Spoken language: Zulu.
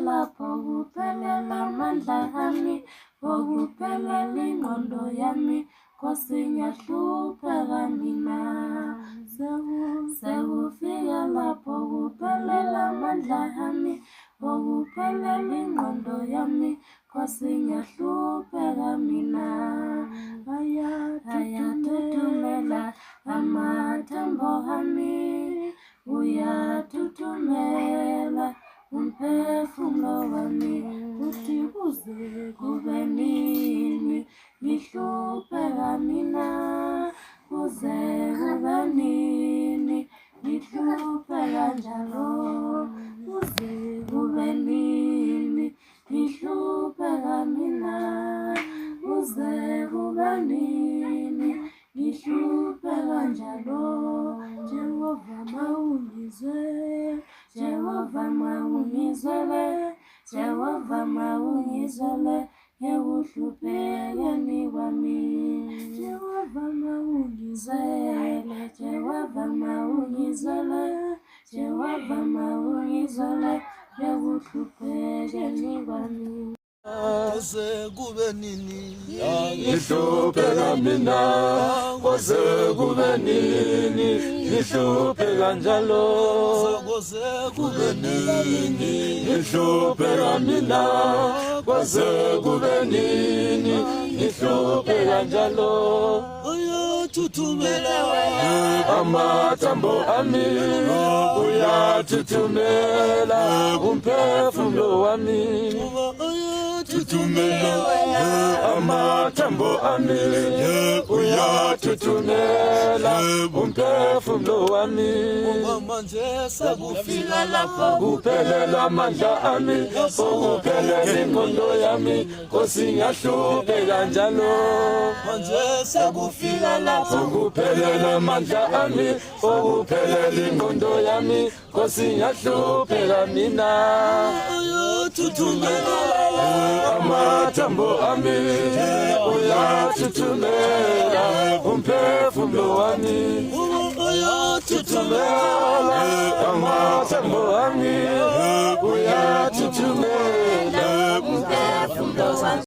lapho kuphelela amandla ami, okuphelela ingqondo yami, Nkosi ngiyahlupheka mina. Sekufika lapho kuphelela amandla ami, okuphelela ingqondo yami, Nkosi ngiyahlupheka mina. Ayathuthumela amathambo ami, uyathuthumela umphefumulo wami, uthi kuze kube nini ngihlupheka mina, kuze kube nini ngihlupheka njalo, kuze kube nini ngihlupheka mina, kuze kube nini ngihlupheka njalo. Jehova mawungizwe, Jehova mawungizwele, Jehova mawungizwele, ekuhluphekeni kwami. Jehova mawungizwele, Jehova mawungizwele, Jehova mawungizwele, ekuhluphekeni kwami. Koze kube nini ngihlupheka mina, koze kube nini ngihlupheka njalo, koze kube nini ngihlupheka mina, koze kube nini ngihlupheka njalo. Uyathuthumela amathambo ami, uyathuthumela umphefumulo wami, uyathuthumela amathambo ami, uyathuthumela umphefumulo wami. manje sekufika lapho Kuphelela amandla ami, okuphelela ingqondo yami, Nkosi ngiyahlupheka njalo. manje sekufika lapho Okuphelela amandla ami, okuphelela ingqondo yami, Nkosi ngiyahlupheka mina. uyathuthumela Amathambo ami, uyathuthumela umphefumulo wami, uyathuthumela